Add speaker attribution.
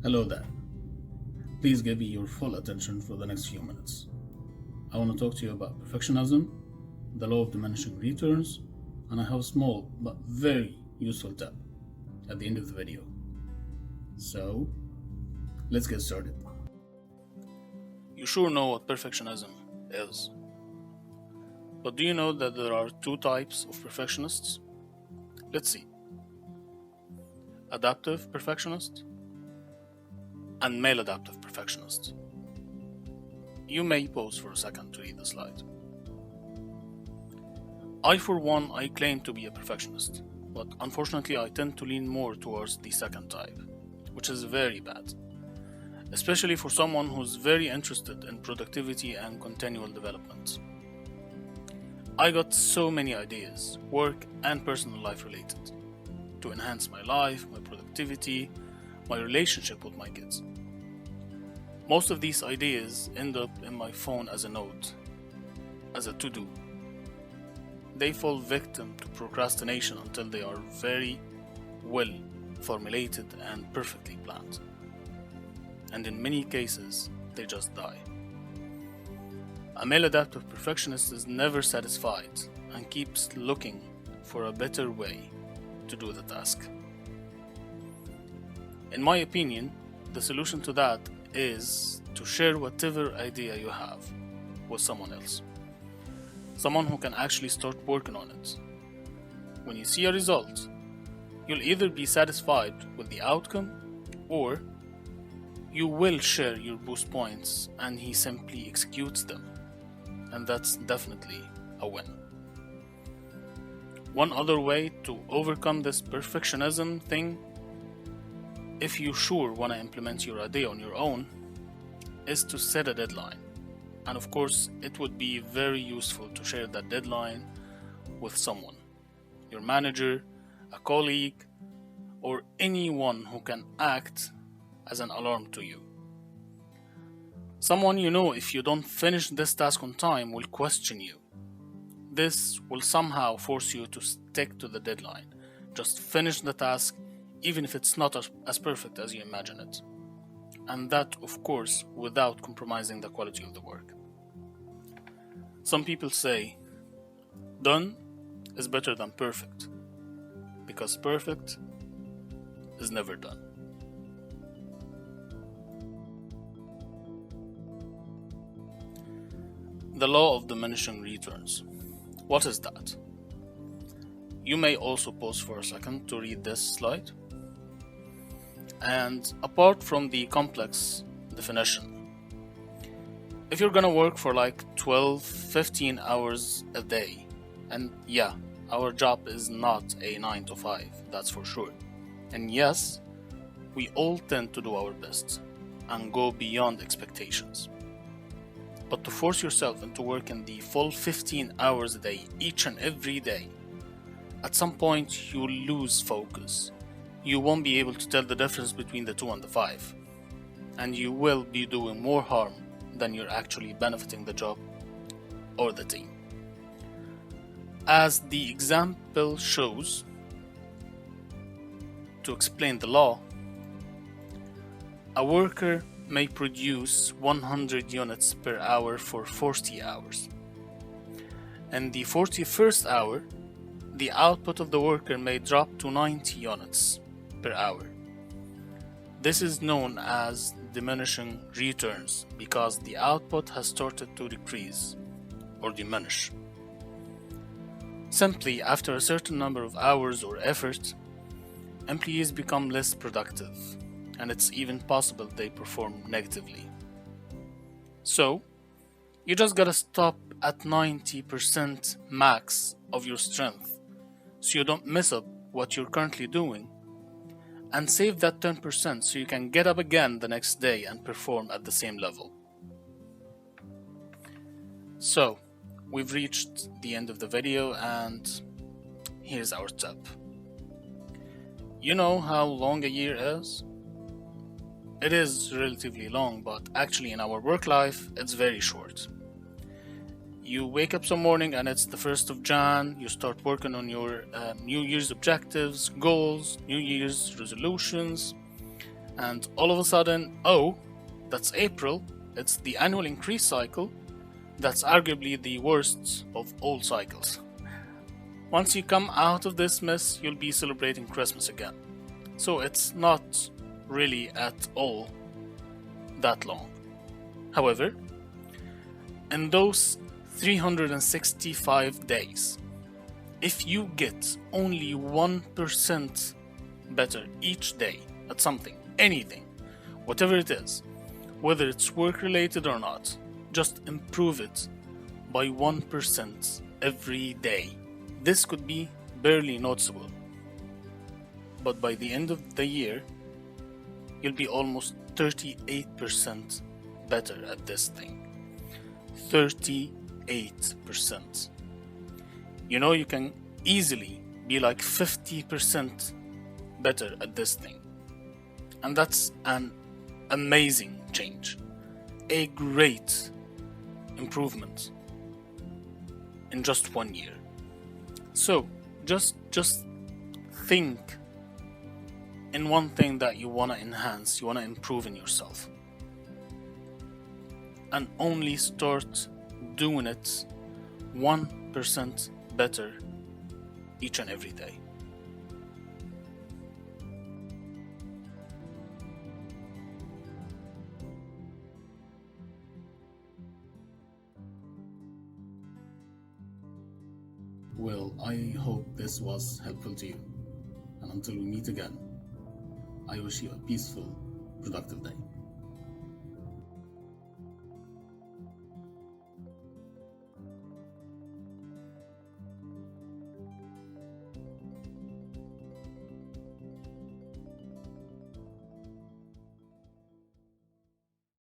Speaker 1: Hello there. Please give me your full attention for the next few minutes. I want to talk to you about perfectionism, the law of diminishing returns, and I have a small but very useful tip at the end of the video. So, let's get started. You sure know what perfectionism is. But do you know that there are two types of perfectionists? Let's see. Adaptive perfectionist and maladaptive perfectionist. You may pause for a second to read the slide. For one, I claim to be a perfectionist, but unfortunately I tend to lean more towards the second type, which is very bad, especially for someone who's very interested in productivity and continual development. I got so many ideas, work and personal life related, to enhance my life, my productivity, my relationship with my kids. Most of these ideas end up in my phone as a note, as a to-do. They fall victim to procrastination until they are very well formulated and perfectly planned. And in many cases, they just die. A maladaptive perfectionist is never satisfied and keeps looking for a better way to do the task. In my opinion, the solution to that is to share whatever idea you have with someone else. Someone who can actually start working on it. When you see a result, you'll either be satisfied with the outcome or you will share your boost points and he simply executes them. And that's definitely a win. One other way to overcome this perfectionism thing, if you sure want to implement your idea on your own, is to set a deadline. And of course, it would be very useful to share that deadline with someone, your manager, a colleague, or anyone who can act as an alarm to you. Someone you know, if you don't finish this task on time, will question you. This will somehow force you to stick to the deadline. Just finish the task, even if it's not as perfect as you imagine it. And that, of course, without compromising the quality of the work. Some people say, done is better than perfect, because perfect is never done. The law of diminishing returns. What is that? You may also pause for a second to read this slide. And apart from the complex definition, if you're gonna work for like 12-15 hours a day, and yeah, our job is not a 9 to 5, that's for sure. And yes, we all tend to do our best and go beyond expectations. But to force yourself into working the full 15 hours a day, each and every day, at some point you'll lose focus. You won't be able to tell the difference between the 2 and the 5. And you will be doing more harm than you're actually benefiting the job or the team. As the example shows, to explain the law, a worker may produce 100 units per hour for 40 hours. In the 41st hour, the output of the worker may drop to 90 units per hour. This is known as diminishing returns because the output has started to decrease or diminish. Simply, after a certain number of hours or effort, employees become less productive, and it's even possible they perform negatively. So, you just gotta stop at 90% max of your strength so you don't mess up what you're currently doing, and save that 10% so you can get up again the next day and perform at the same level. So, we've reached the end of the video and here's our tip. You know how long a year is? It is relatively long, but actually in our work life, it's very short. You wake up some morning and it's the 1st of Jan, you start working on your New Year's objectives, goals, New Year's resolutions, and all of a sudden, oh, that's April, it's the annual increase cycle, that's arguably the worst of all cycles. Once you come out of this mess, you'll be celebrating Christmas again. So it's not really at all that long. However, in those 365 days, if you get only 1% better each day at something, anything, whatever it is, whether it's work related or not, just improve it by 1% every day. This could be barely noticeable, but by the end of the year, you'll be almost 38% better at this thing. 38%. You know, you can easily be like 50% better at this thing. And that's an amazing change. A great improvement in just 1 year. So just think in one thing that you want to enhance, you want to improve in yourself, and only start doing it 1% better each and every day. Well, I hope this was helpful to you. And until we meet again, I wish you a peaceful, productive day.